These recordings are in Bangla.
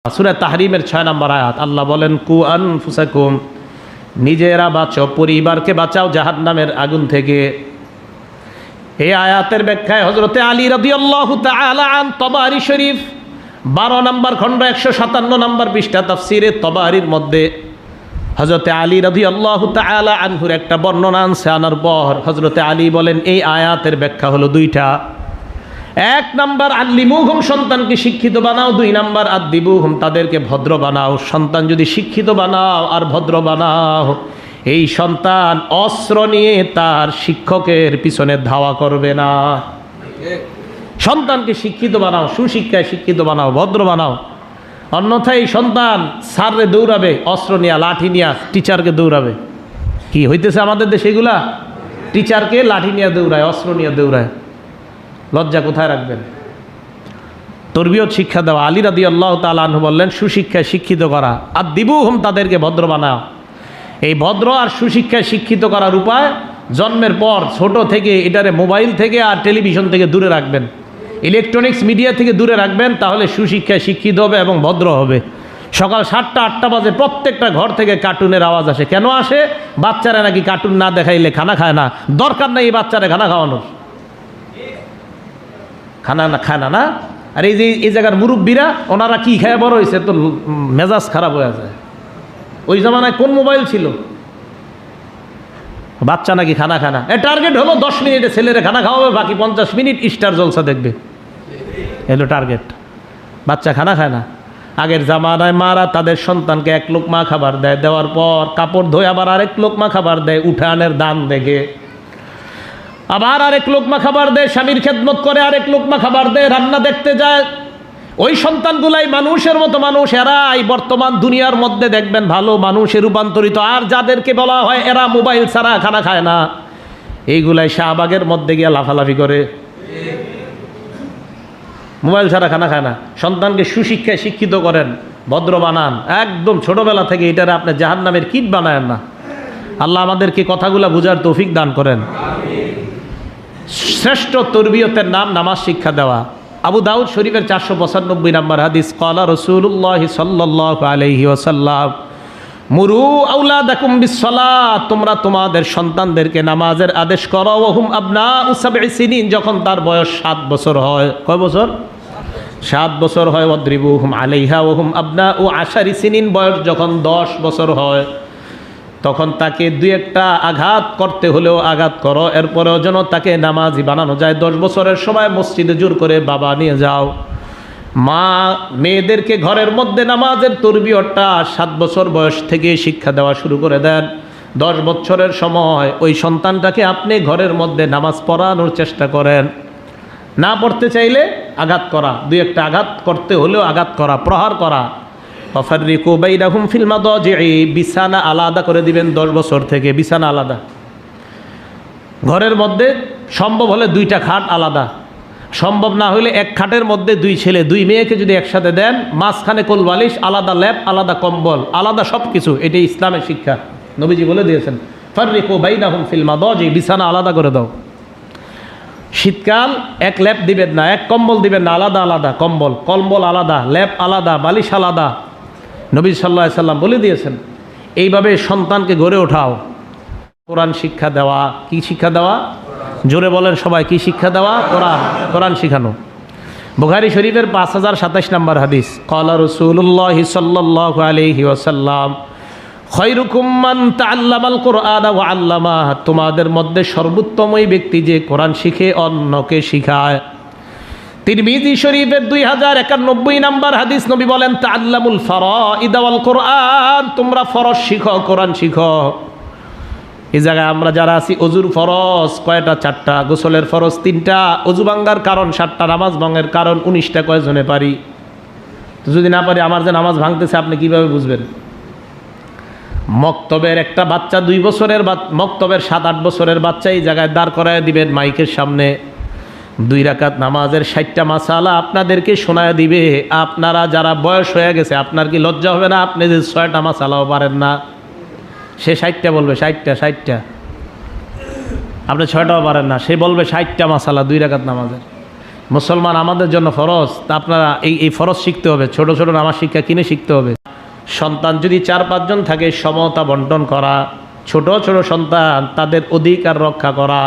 সূরা তাহরিমের 6 নম্বর আয়াত আল্লাহ বলেন কু আনফুসাকুম, নিজেরা বাঁচো, পরিবারকে বাঁচাও জাহান্নামের আগুন থেকে। এই আয়াতের ব্যাখ্যায় হযরতে আলী রাদিয়াল্লাহু তাআলা আন তবারি শরীফ 12 নম্বর খণ্ড 157 নম্বর পৃষ্ঠা তাফসিরে তবারির মধ্যে হযরতে আলী রাদিয়াল্লাহু তাআলা আনহুর একটা বর্ণনা আনছে। আনার পর হযরতে আলী বলেন এই আয়াতের ব্যাখ্যা হলো দুইটা। এক নাম্বার আল্লিমুহুম, সন্তানকে শিক্ষিত বানাও। 2 নাম্বার আদ্দিবুহুম, তাদেরকে ভদ্র বানাও। সন্তান যদি শিক্ষিত বানাও আর ভদ্র বানাও, এই সন্তান অস্ত্র নিয়ে তার শিক্ষকের পিছনে ধাওয়া করবে না। সন্তানকে শিক্ষিত বানাও, সুশিক্ষায় শিক্ষিত বানাও, ভদ্র বানাও। অন্যথায় এই সন্তান স্যাররে দৌড়াবে, অস্ত্র নিয়ে, লাঠি নিয়ে টিচারকে দৌড়াবে। কি হইতেছে আমাদের দেশে এগুলা? টিচারকে লাঠি নিয়ে দৌড়ায়, অস্ত্র নিয়ে দৌড়ায়। লজ্জা কোথায় রাখবেন? তরবিয়ত শিক্ষা দেওয়া। আলী রাদিয়াল্লাহু তাআলা আনহু বললেন সুশিক্ষায় শিক্ষিত করা। আর দিবুহুম, তাদেরকে ভদ্র বানাও। এই ভদ্র আর সুশিক্ষায় শিক্ষিত করার উপায়, জন্মের পর ছোট থেকে এটারে মোবাইল থেকে আর টেলিভিশন থেকে দূরে রাখবেন, ইলেকট্রনিক্স মিডিয়া থেকে দূরে রাখবেন, তাহলে সুশিক্ষায় শিক্ষিত হবে এবং ভদ্র হবে। সকাল 7টা 8টা বাজে প্রত্যেকটা ঘর থেকে কার্টুনের আওয়াজ আসে। কেন আসে? বাচ্চারা নাকি কার্টুন না দেখাইলে খানা খায় না। দরকার নেই এই বাচ্চারা খানা খাওয়ানোর, খানা না খায় না। আর এই যে এই জায়গার মুরব্বীরা, ওনারা কি খায় বড় হয়েছে, তো মেজাজ খারাপ হয়ে যায়। ওই জামানায় কোন মোবাইল ছিল? বাচ্চা নাকি খানা খায় না। টার্গেট হলো 10 মিনিটে ছেলেরা খানা খাওয়াবে, বাকি 50 মিনিট স্টার জলসা দেখবে। এলো টার্গেট। বাচ্চা খানা খায় না। আগের জামানায় মারা তাদের সন্তানকে 1 লোকমা খাবার দেয়, দেওয়ার পর কাপড় ধোয় আবার আরেক লোকমা খাবার দেয়, উঠানের দান দেখে। আবার আরেক লোকমা খাবার দেয়, স্বামীর খেদমত করে, আরেক লোকমা খাবার দেয়, রান্না দেখতে যায়। ওই সন্তানগুলাই মানুষের মতো মানুষ। এরাই বর্তমান দুনিয়ার মধ্যে দেখবেন ভালো মানুষে রূপান্তরিত। আর যাদেরকে বলা হয় এরা মোবাইল ছাড়া খানা খায় না, এইগুলাই শাহবাগের মধ্যে গিয়ে লাফালাফি করে, মোবাইল ছাড়া খানা খায় না। সন্তানকে সুশিক্ষায় শিক্ষিত করেন, ভদ্র বানান, একদম ছোটবেলা থেকে। এটারে আপনি জাহান্নামের কীট বানায়েন না। আল্লাহ আমাদেরকে কথাগুলা বুঝার তৌফিক দান করেন। শ্রেষ্ঠ তরবিয়তের নাম নামাজ শিক্ষা দেওয়া। আবু দাউদ শরীফের 495 নম্বর হাদিস, ক্বালা রাসূলুল্লাহ সাল্লাল্লাহু আলাইহি ওয়াসাল্লাম মুরু আওলাদাকুম বিসসালাত, তোমরা তোমাদের সন্তানদেরকে নামাজের আদেশ করো। ওহুম আবনাউ 7 সিনিন, যখন তার বয়স 7 বছর হয়। কয় বছর? 7 বছর হয়। ওয়াদরিবুহুম আলাইহা ওহুম আবনাউ 10 সিনিন, বয়স যখন 10 বছর হয় তখন তাকে 2-একটা আঘাত করতে হলেও আঘাত করো, এরপরেও যেন তাকে নামাজি বানানো যায়। 10 বছরের সময় মসজিদে জোর করে বাবা নিয়ে যাও। মা মেয়েদেরকে ঘরের মধ্যে নামাজের তরবিয়তটা 7 বছর বয়স থেকে শিক্ষা দেওয়া শুরু করে দেন। 10 বছরের সময় ওই সন্তানটাকে আপনি ঘরের মধ্যে নামাজ পড়ানোর চেষ্টা করেন। না পড়তে চাইলে আঘাত করা, 2-একটা আঘাত করতে হলেও আঘাত করা, প্রহার করা। ফাফাররিকু বাইনাহুম ফিল মাদাজি'i, বিছানা আলাদা করে দিবেন 10 বছর থেকে, বিছানা আলাদা। ঘরের মধ্যে সম্ভব হলে 2টা খাট আলাদা, সম্ভব না হলে 1 খাটের মধ্যে 2 ছেলে 2 মেয়েকে যদি একসাথে দেন, মাঝখানে কোলবালিশ, আলাদা ল্যাপ, আলাদা কম্বল, আলাদা সব কিছু। এটাই ইসলামের শিক্ষা। নবীজি বলে দিয়েছেন ফাররিকু বাইনাহুম ফিল মাদাজি'i, বিছানা আলাদা করে দাও। শীতকাল 1 ল্যাপ দিবেন না, 1 কম্বল দিবেন না, আলাদা আলাদা কম্বল, কম্বল আলাদা, ল্যাপ আলাদা, বালিশ আলাদা। নবী সাল্লাল্লাহু আলাইহি সাল্লাম বলে দিয়েছেন। এইভাবে সন্তানকে গড়ে ওঠাও। কোরআন শিক্ষা দেওয়া। কি শিক্ষা দেওয়া? জোরে বলেন সবাই, কি শিক্ষা দেওয়া? কোরআন, কোরআন শিখানো। বুখারী শরীফের 5027 নম্বর হাদিস, ক্বালা রাসূলুল্লাহ সাল্লাল্লাহু আলাইহি ওয়াসাল্লাম খায়রুকুম মান তাআল্লামাল কুরআন ওয়া আল্লামাহ, তোমাদের মধ্যে সর্বোত্তম ওই ব্যক্তি যে কোরআন শিখে অন্যকে শিখায়। তিরমিজি শরীফের 2091 নম্বর হাদিস, নবী বলেন তাআল্লামুল ফারাইদ ওয়াল কুরআন, তোমরা ফরজ শিখো, কোরআন শিখো। এই জায়গায় আমরা যারা আছি, অজুর ফরজ কয়টা? 4টা। গোসলের ফরজ 3টা। অজু ভাঙ্গার কারণ 7টা। নামাজ ভাঙের কারণ 19টা। কয়জনে পারি? তো যদি না পারি, আমার যে নামাজ ভাঙতেছে আপনি কিভাবে বুঝবেন? মক্তবের একটা বাচ্চা, 2 বছরের মক্তবের 7-8 বছরের বাচ্চা এই জায়গায় দাঁড় করায় দিবেন মাইকের সামনে। 2 রাকাত নামাজের 60টা মাসালা আপনাদেরকে শোনায় দিবে। আপনারা যারা বয়স হয়ে গেছে, আপনার কি লজ্জা হবে না? আপনি যে 6টা মাসালাও পারেন না, সে 60টা বলবে, 60টা। আপনি 6টাও পারেন না, সে বলবে 60টা মাসালা 2 রাকাত নামাজের। মুসলমান আমাদের জন্য ফরজ, তা আপনারা এই ফরজ শিখতে হবে। ছোট ছোট নামাজ শিক্ষা কিনে শিখতে হবে। সন্তান যদি 4-5 জন থাকে, সমতা বন্টন করা, ছোট ছোট সন্তান তাদের অধিকার রক্ষা করা,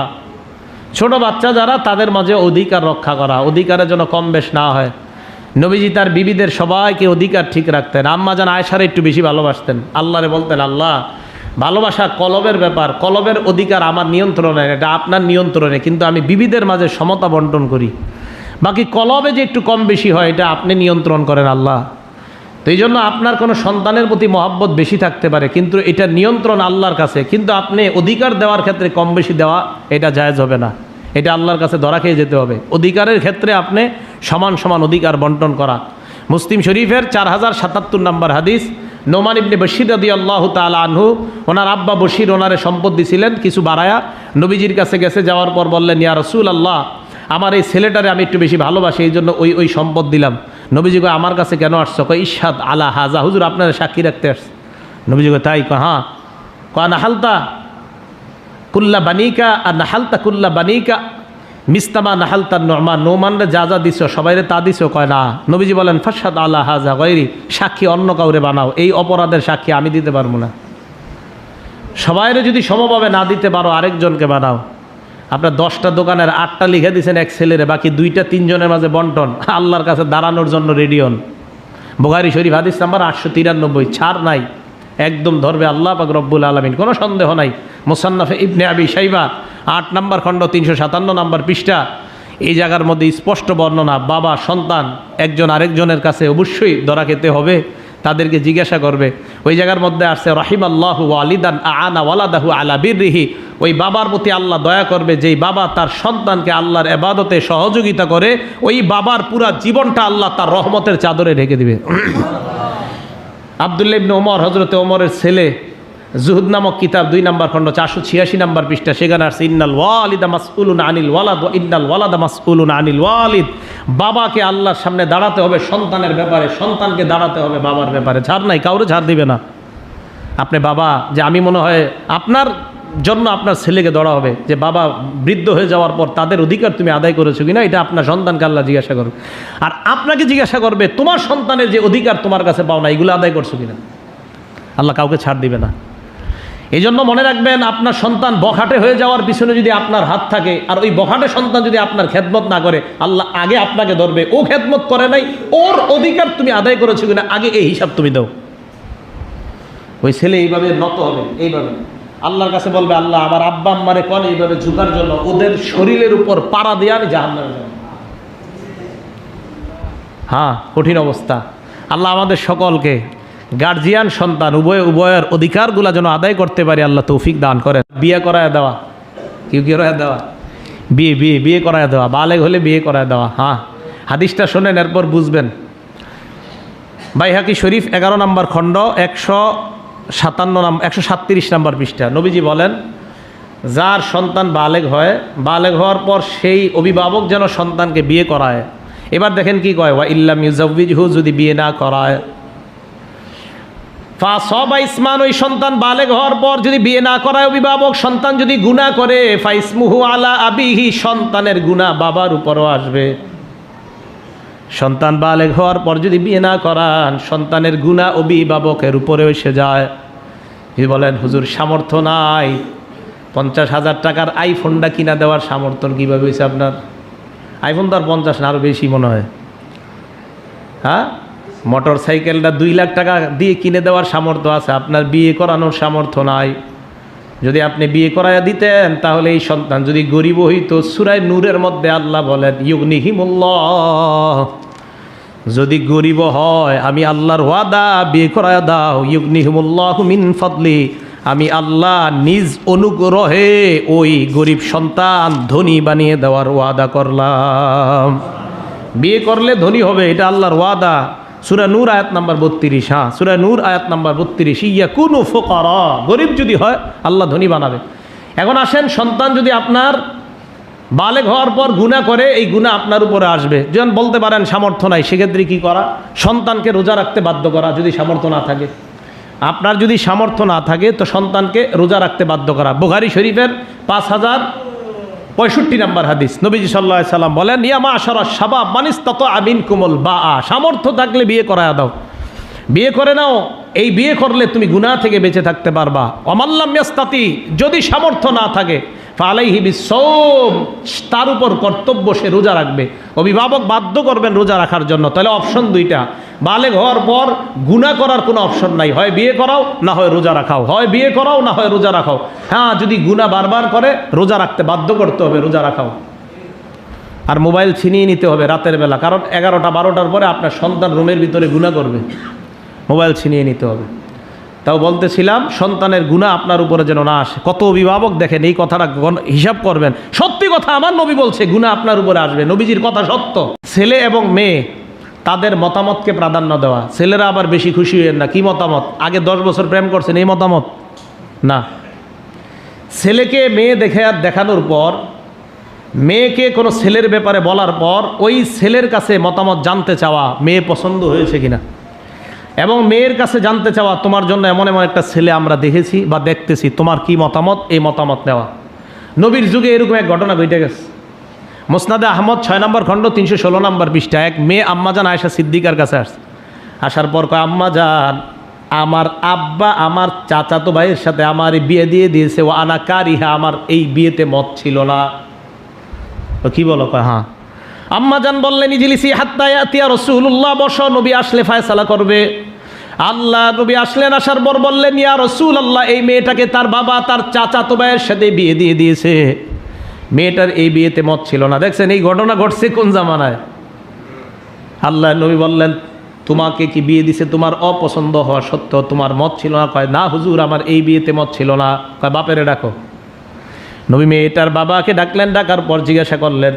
ছোট বাচ্চা যারা তাদের মাঝে অধিকার রক্ষা করা, অধিকারের জন্য কম বেশ না হয়। নবীজি তার বিবিদের সবাইকে অধিকার ঠিক রাখতেন। আম্মা জান আয়েশারে একটু বেশি ভালোবাসতেন। আল্লাহরে বলতেন, আল্লাহ ভালোবাসা কলবের ব্যাপার, কলবের অধিকার আমার নিয়ন্ত্রণে, এটা আপনার নিয়ন্ত্রণে, কিন্তু আমি বিবিদের মাঝে সমতা বন্টন করি, বাকি কলবে যে একটু কম বেশি হয় এটা আপনি নিয়ন্ত্রণ করেন আল্লাহ। তো এই জন্য আপনার কোনো সন্তানের প্রতি মহব্বত বেশি থাকতে পারে, কিন্তু এটা নিয়ন্ত্রণ আল্লাহর কাছে, কিন্তু আপনি অধিকার দেওয়ার ক্ষেত্রে কম বেশি দেওয়া এটা জায়েজ হবে না, এটা আল্লাহর কাছে ধরা খেয়ে যেতে হবে। অধিকারের ক্ষেত্রে আপনি সমান সমান অধিকার বন্টন করা। মুসলিম শরীফের 4077 নম্বর হাদিস, নোমান ইবনে বশির রাদিয়াল্লাহু তাআলা আনহু, ওনার আব্বা বশির ওনারে সম্পদ দিছিলেন কিছু বাড়ায়া, নবীজির কাছে গেছে, যাওয়ার পর বললেন, ইয়া রাসূলুল্লাহ, আমার এই ছেলেটারে আমি একটু বেশি ভালোবাসি, এই জন্য ওই সম্পদ দিলাম। নবীজি কয়, আমার কাছে কেন আসছো? কয়, ইশহাদ আলা হাজা, হুজুর আপনারা সাক্ষী রাখতে আসছে। নবীজি কয়, তাই? কয়, হ্যাঁ। কয়, নাহালতা কুল্লা বানিকা আর নাহালতা কুল্লা বানিকা মিস্তামা নাহালতা নোমান, নোমানরে যা যা দিছো সবাইরে তা দিছো? কয়, না। নবীজি বলেন, ফাশহাদ আলা হাজা গায়রি, সাক্ষী অন্য কাউরে বানাও, এই অপরাধের সাক্ষী আমি দিতে পারবো না। সবাইরে যদি সমভাবে না দিতে পারো, আরেকজনকে বানাও। আপনার 10টা দোকানের 8টা লিখে দিয়েছেন এক ছেলেরে, বাকি 2-3 জনের মাঝে বন্টন, আল্লাহর কাছে দাঁড়ানোর জন্য রেডি হন। বুখারী শরীফ হাদিস নাম্বার 893, ছাড় নাই, একদম ধরবে আল্লাহ পাক রব্বুল আলামিন, কোনো সন্দেহ নাই। মুসান্নাফে ইবনে আবি শাইবা 8 নম্বর খণ্ড 357 নম্বর পৃষ্ঠা, এই জায়গার মধ্যে স্পষ্ট বর্ণনা, বাবা সন্তান একজন আরেকজনের কাছে অবশ্যই ধরা খেতে হবে, তাদেরকে জিজ্ঞাসা করবে। ওই জায়গার মধ্যে আসছে, রাহিমাল্লাহু ওয়ালিদান আনা ওয়ালাদাহু আলা বিররিহি, ওই বাবার প্রতি আল্লাহ দয়া করবে যেই বাবা তার সন্তানকে আল্লাহর ইবাদতে সহযোগিতা করে, ওই বাবার পুরা জীবনটা আল্লাহ তার রহমতের চাদরে ঢেকে দিবে। আব্দুল্লাহ ইবনে ওমর, হযরতে ওমরের ছেলে, জুহুদ নামক কিতাব 2 নম্বর খণ্ড 486 নম্বর পৃষ্ঠা, সেখানে আসছে, ইন্নাল ওয়ালিদা মাসউলুন আনিল ওয়ালাদ ওয়া ইন্নাল ওয়ালাদা মাসউলুন আনিল ওয়ালিদ, বাবাকে আল্লাহর সামনে দাঁড়াতে হবে সন্তানের ব্যাপারে, সন্তানকে দাঁড়াতে হবে বাবার ব্যাপারে, ছাড় নাই, কাউরে ছাড় দিবে না। আপনি বাবা, যে আমি মনে হয় আপনার জন্য আপনার ছেলেকে ধরা হবে, যে বাবা বৃদ্ধ হয়ে যাওয়ার পর তাদের অধিকার তুমি আদায় করেছো কিনা, এটা আপনার সন্তানকে আল্লাহ জিজ্ঞাসা করবে। আর আপনাকে জিজ্ঞাসা করবে তোমার সন্তানের যে অধিকার তোমার কাছে পাও না, এগুলো আদায় করছো কিনা। আল্লাহ কাউকে ছাড় দিবে না। এই জন্য মনে রাখবেন, আপনার সন্তান বখাটে হয়ে যাওয়ার পিছনে যদি আপনার হাত থাকে, আর ওই বখাটে সন্তান যদি আপনার খেদমত না করে, আল্লাহ আগে আপনাকে ধরবে, ও খেদমত করে নাই, ওর অধিকার তুমি আদায় করেছো কিনা, আগে এই হিসাব তুমি দাও। ওই ছেলে এইভাবে নত হবে, এইভাবে আল্লাহর কাছে বলবে, আল্লাহ আমার আব্বা আম্মারে কোন এইভাবে ঝুঁকার জন্য ওদের শরীরের উপর পাড়া দিয়ে আমি জাহান্নামে যাব। হ্যাঁ, কঠিন অবস্থা। আল্লাহ আমাদের সকলকে, গার্জিয়ান সন্তান উভয়ের অধিকারগুলো যেন আদায় করতে পারি, আল্লাহ তৌফিক দান করেন। বিয়ে করায় দেওয়া, কি করায় দেওয়া? বিয়ে করায় দেওয়া, বালেগ হলে বিয়ে করায় দেওয়া। হ্যাঁ, হাদিসটা শোনেন, এরপর বুঝবেন। বাইহাকি শরীফ 11 নম্বর খণ্ড 137 নম্বর পৃষ্ঠা, নবীজি বলেন, যার সন্তান বালেগ হয়, বালেগ হওয়ার পর সেই অভিভাবক যেন সন্তানকে বিয়ে করায়। এবার দেখেন কি কয়, ওয়া ইল্লাম ইউজাউবিজহু, যদি বিয়ে না করায়, ফাসাবা ইসমান, ওই সন্তান বালেগ হওয়ার পর যদি বিয়ে না করায় অভিভাবক, সন্তান যদি গুনাহ করে, ফাইসমুহু আলা আবিহি, সন্তানের গুনাহ বাবার উপরও আসবে। সন্তান বালেগ হওয়ার পর যদি বিয়ে না করান, সন্তানের গুনাহ অভিভাবকের উপরে এসে যায়। তিনি বলেন, হুজুর সামর্থ্য নাই, 50,000 টাকার আইফোনটা কিনা দেওয়ার সামর্থ্য কীভাবে হয়েছে আপনার? আইফোন তো আর 50 না, আরও বেশি মনে হয়। হ্যাঁ, মোটর সাইকেলটা 2 লাখ টাকা দিয়ে কিনে দেওয়ার সামর্থ্য আছে, আপনার বিয়ে করানোর সামর্থ্য নাই। যদি আপনি বিয়ে করাইয়া দিতেন, তাহলে এই সন্তান যদি গরিব হইতো, সূরা নূরের মধ্যে আল্লাহ বলেন, ইউগনিহিমুল্লাহ, যদি গরিব হয় আমি আল্লাহর ওয়াদা, বিয়ে করাইয়া দাও, ইউগনিহিমুল্লাহু মিন ফাদলি, আমি আল্লাহ নিজ অনুগ্রহে ওই গরিব সন্তান ধনী বানিয়ে দেওয়ার ওয়াদা করলাম। বিয়ে করলে ধনী হবে, এটা আল্লাহর ওয়াদা। সূরা নূর আয়াত নাম্বার 32। হ্যাঁ, সূরা নূর আয়াত নাম্বার 32, ইয়াকুনু ফুকারা, গরিব যদি হয় আল্লাহ ধনী বানাবে। এখন আসেন, সন্তান যদি আপনার বালেগ হওয়ার পর গুনাহ করে, এই গুনাহ আপনার উপরে আসবে। যেমন বলতে পারেন সামর্থ্য নাই, সেক্ষেত্রে কি করা? সন্তানকে রোজা রাখতে বাধ্য করা, যদি সামর্থ্য না থাকে। আপনার যদি সামর্থ্য না থাকে তো সন্তানকে রোজা রাখতে বাধ্য করা। বুখারী শরীফের 65 নম্বর হাদিস, নবীজি সাল্লাল্লাহু আলাইহি সাল্লাম বলেন, ইয়া মাশারাশ শাবাব মান ইসতাতা মিনকুমুল বাআ, সামর্থ্য থাকলে বিয়ে করায়া দাও, বিয়ে করে নাও। এই বিয়ে করলে তুমি গুনাহ থেকে বেঁচে থাকতে পারবা। ওয়ামাল্লাম ইয়াস্তাতি, যদি সামর্থ্য না থাকে, ফালাইহি বিসসাওম, তার উপর কর্তব্য সে রোজা রাখবে। অভিভাবক বাধ্য করবেন রোজা রাখার জন্য। তাহলে অপশন দুইটা, বালেগ হওয়ার পর গুনাহ করার কোনো অপশন নাই, হয় বিয়ে করাও না হয় রোজা রাখাও, হয় বিয়ে করাও না হয় রোজা রাখাও। হ্যাঁ, যদি গুনাহ বারবার করে রোজা রাখতে বাধ্য করতে হবে, রোজা রাখাও। আর মোবাইল ছিনিয়ে নিতে হবে রাতের বেলা, কারণ 11টা 12টার পরে আপনার সন্তান রুমের ভিতরে গুনাহ করবে, মোবাইল ছিনিয়ে নিতে হবে। তাও বলতেছিলাম, সন্তানের গুনাহ আপনার উপরে যেন না আসে। কত অভিভাবক দেখেন, এই কথাটা হিসাব করবেন, সত্যি কথা আমার নবী বলছে গুনাহ আপনার উপরে আসবে, নবীজির কথা সত্য। ছেলে এবং মেয়ে তাদের মতামতকে প্রাধান্য দেওয়া। ছেলেরা আবার বেশি খুশি হয়েন না, কি মতামত, আগে 10 বছর প্রেম করছেন এই মতামত না। ছেলেকে মেয়ে দেখানোর পর, মেয়েকে কোনো ছেলের ব্যাপারে বলার পর ওই ছেলের কাছে মতামত জানতে চাওয়া, মেয়ে পছন্দ হয়েছে কিনা, এবং মেয়ের কাছে জানতে চাওয়া, তোমার জন্য এমন এমন একটা ছেলে আমরা দেখেছি বা দেখতেছি, তোমার কি মতামত, এই মতামত নেওয়া। নবীর যুগে এরকম এক ঘটনা ঘটে গেছে। মুসনাদে আহমদ 6 নম্বর খণ্ড 316 নম্বর পৃষ্ঠা, এক মেয়ে আম্মাজান আয়েশা সিদ্দিকার কাছে আসছে। আসার পর কয়, আম্মাজান, আমার আব্বা আমার চাচাতো ভাইয়ের সাথে আমার বিয়ে দিয়ে দিয়েছে, ও আনা কারিহা, আমার এই বিয়েতে মত ছিল না। তো কি বলো? কয় হ্যাঁ। আম্মাজান বললেন, ইজলিসি হাত্তা ইয়াতিয়া রাসূলুল্লাহ, বসো, নবী আসলে ফায়সালা করবে। আল্লাহ নবী আসলেন, আসার পর বললেন, ইয়া রাসূলুল্লাহ, এই মেয়েটাকে তার বাবা তার চাচাতো ভাইয়ের সাথে বিয়ে দিয়ে দিয়েছে, মেয়েটার এই বিয়েতে মত ছিল না। দেখছেন এই ঘটনা ঘটছে কোন জামানায়? আল্লাহ নবী বললেন, তোমাকে কি বিয়ে দিছে তোমার অপছন্দ হওয়া সত্ত্বেও তোমার মত ছিল না? কয় না হুজুর, আমার এই বিয়েতে মত ছিল না। কয় বাপেরে ডাকো। নবী মেয়েটার বাবাকে ডাকলেন, ডাকার পর জিজ্ঞাসা করলেন,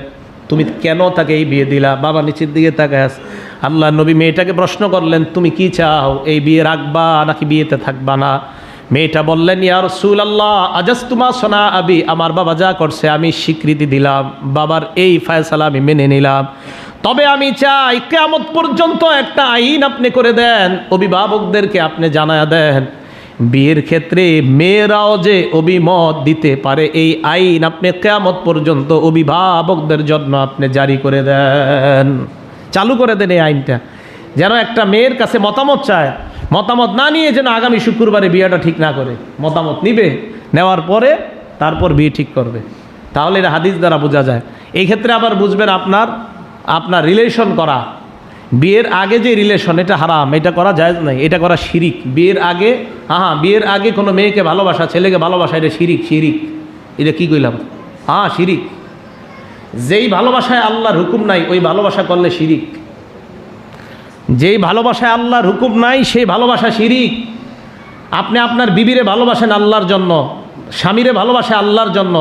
তুমি কেন তাকে এই বিয়ে দিলা? বাবা নিচের দিকে তাকায়। আল্লাহ নবী মেয়েটাকে প্রশ্ন করলেন, তুমি কি চাও, এই বিয়ে রাখবা নাকি বিয়েতে থাকবা না? মেয়েটা বললেন, ইয়া রাসূলুল্লাহ, আজাজতুমা সোনা আবি, আমার বাবা যা করছে আমি স্বীকৃতি দিলাম, বাবার এই ফয়সালা আমি মেনে নিলাম, তবে আমি চাই কিয়ামত পর্যন্ত একটা আইন আপনি করে দেন, অভিভাবকদেরকে আপনি জানায়া দেন, বিয়ের ক্ষেত্রে মেয়েরাও যে অভিমত দিতে পারে, এই আইন আপনি কিয়ামত পর্যন্ত অভিভাবকদের জন্য আপনি জারি করে দেন, চালু করে দেন এই আইনটা, যেন একটা মেয়ের কাছে মতামত চায়, মতামত না নিয়ে যেন আগামী শুক্রবারে বিয়েটা ঠিক না করে, মতামত নিবে, নেওয়ার পরে তারপর বিয়ে ঠিক করবে। তাহলে এটা হাদিস দ্বারা বোঝা যায়। এই ক্ষেত্রে আবার বুঝবেন, আপনার রিলেশন করা, বিয়ের আগে যে রিলেশন, এটা হারাম, এটা করা জায়েজ নাই, এটা করা শিরিক। বিয়ের আগে, বিয়ের আগে কোনো মেয়েকে ভালোবাসা, ছেলেকে ভালোবাসা, এটা শিরিক। এটা কি কইলাম? শিরিক। যেই ভালোবাসায় আল্লাহর হুকুম নাই ওই ভালোবাসা করলে শিরিক, যেই ভালোবাসায় আল্লাহর হুকুম নাই সেই ভালোবাসা শিরিক। আপনি আপনার বিবিরে ভালোবাসেন আল্লাহর জন্য, স্বামীরে ভালোবাসে আল্লাহর জন্য,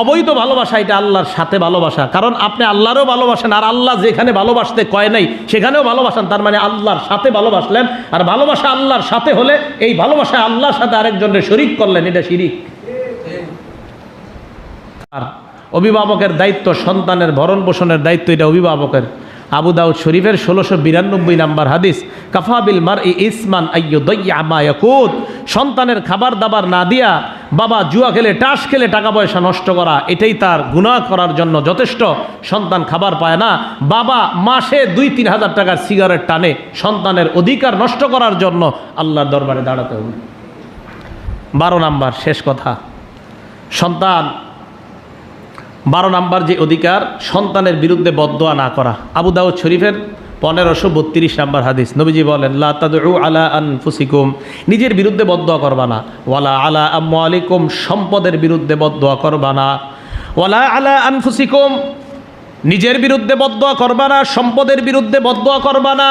অবৈধ ভালোবাসা এটা আল্লাহর সাথে ভালোবাসা, কারণ আপনি আল্লাহরও ভালোবাসেন, আর আল্লাহ যেখানে ভালোবাসতে কয় নাই সেখানেও ভালোবাসেন, তার মানে আল্লাহর সাথে ভালোবাসলেন। আর ভালোবাসা আল্লাহর সাথে হলে এই ভালোবাসা আল্লাহর সাথে আরেকজনের শরীক করলেন, এটা শিরিক। আর অভিভাবকের দায়িত্ব, সন্তানের ভরণ পোষণের দায়িত্ব এটা অভিভাবকের। আবু দাউদ শরীফের 1692 নম্বর হাদিস, কাফাবিল মারই ইসমান আইয়ুদাইয়া মা ইয়াকুত, সন্তানের খাবার দাবার না দিয়া বাবা জুয়া খেলে, টাস খেলে টাকা পয়সা নষ্ট করা, এটাই তার গুনাহ করার জন্য যথেষ্ট। সন্তান খাবার পায় না, বাবা মাসে 2-3 হাজার টাকার সিগারেট টানে, সন্তানের অধিকার নষ্ট করার জন্য আল্লাহর দরবারে দাঁড়াতে হবে। 12 নাম্বার শেষ কথা, সন্তান 12 নাম্বার যে অধিকার, সন্তানের বিরুদ্ধে বদদোয়া না করা। আবু দাউদ শরীফের 1532 নাম্বার হাদিস, নবীজি বলেন, লা তাদউ আলা আনফুসিকুম, নিজের বিরুদ্ধে বদদোয়া করবা না, ওয়ালা আলা আমওয়ালিকুম, সম্পদের বিরুদ্ধে বদদোয়া করবা না, ওয়ালা আলা আনফুসিকুম, নিজের বিরুদ্ধে বদদোয়া করবা না, সম্পদের বিরুদ্ধে বদদোয়া করবা না,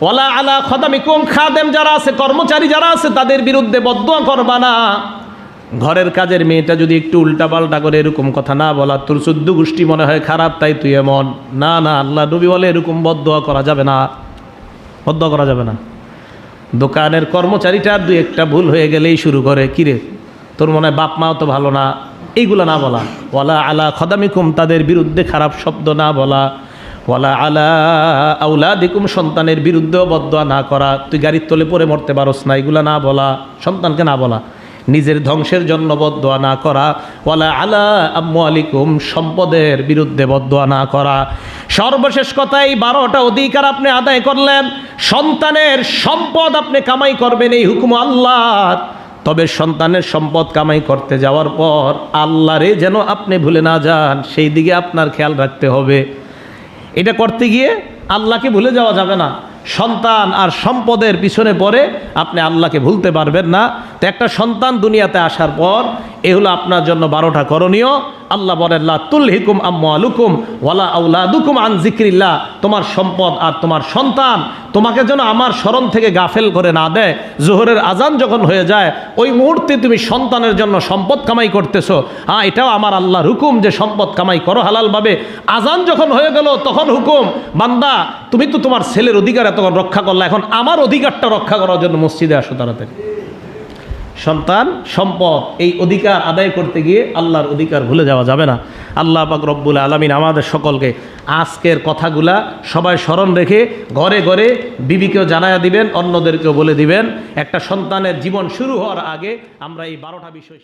ওয়ালা আলা খাদামিকুম, খাদেম যারা আছে, কর্মচারী যারা আছে তাদের বিরুদ্ধে বদদোয়া করবা না। ঘরের কাজের মেয়েটা যদি একটু উল্টাপাল্টা করে এরকম কথা না বলা, তোর 14 গোষ্ঠী মনে হয় খারাপ তাই তুই এমন, না, আল্লাহ নবী বলে এরকম বদদোয়া করা যাবে না, বদদোয়া করা যাবে না। দোকানের কর্মচারীটার 2-1টা ভুল হয়ে গেলেই শুরু করে, কিরে তোর মনে হয় বাপ মাও তো ভালো না, এইগুলো না বলা। ওয়ালা আলা খাদামিকুম, তাদের বিরুদ্ধে খারাপ শব্দ না বলা। ওয়ালা আলা আউলাদিকুম, সন্তানের বিরুদ্ধেও বদদোয়া না করা, তুই গাড়ির তলে পড়ে মরতে পারস না, এগুলো না বলা, সন্তানকে না বলা। নিজের ধ্বংসের জন্য বদদোয়া না করা, ওয়ালা আলা আমওয়ালিকুম, সম্পদের বিরুদ্ধে বদদোয়া না করা। সর্বশেষ কথা, এই 12টা অধিকার আপনি আদায় করলেন। সন্তানের সম্পদ আপনি কামাই করবেন, এই হুকুম আল্লাহর। তবে সন্তানের সম্পদ কামাই করতে যাওয়ার পর আল্লাহরে যেন আপনি ভুলে না যান, সেই দিকে আপনার খেয়াল রাখতে হবে। এটা করতে গিয়ে আল্লাহকে ভুলে যাওয়া যাবে না। সন্তান আর সম্পদের পিছনে পড়ে আপনি আল্লাহকে ভুলতে পারবেন না। তো একটা সন্তান দুনিয়াতে আসার পর এ হলো আপনার জন্য 12টা করণীয়। আল্লাহ বলেন, লা তুলহিকুম আমওয়ালুকুম ওয়ালা আওলাদুকুম আন যিকরিল্লাহ, তোমার সম্পদ আর তোমার সন্তান তোমাকে যেন আমার স্মরণ থেকে গাফেল করে না দেয়। জোহরের আজান যখন হয়ে যায় ওই মুহূর্তে তুমি সন্তানের জন্য সম্পদ কামাই করতেছো, এটাও আমার আল্লাহর হুকুম যে সম্পদ কামাই করো হালালভাবে। আজান যখন হয়ে গেল তখন হুকুম, বান্দা তুমি তো তোমার ছেলের অধিকার তখন রক্ষা করলা, এখন আমার অধিকারটা রক্ষা করার জন্য মসজিদে আসো তাড়াতাড়ি। সন্তান, সম্পদ, এই অধিকার আদায় করতে গিয়ে আল্লাহর অধিকার ভুলে যাওয়া যাবে না। আল্লাহ পাক রব্বুল আলামিন আমাদের সকলকে আজকের কথাগুলা সবাই স্মরণ রেখে ঘরে ঘরে বিবিকেও জানায়া দিবেন, অন্যদেরকেও বলে দিবেন। একটা সন্তানের জীবন শুরু হওয়ার আগে আমরা এই 12টা বিষয়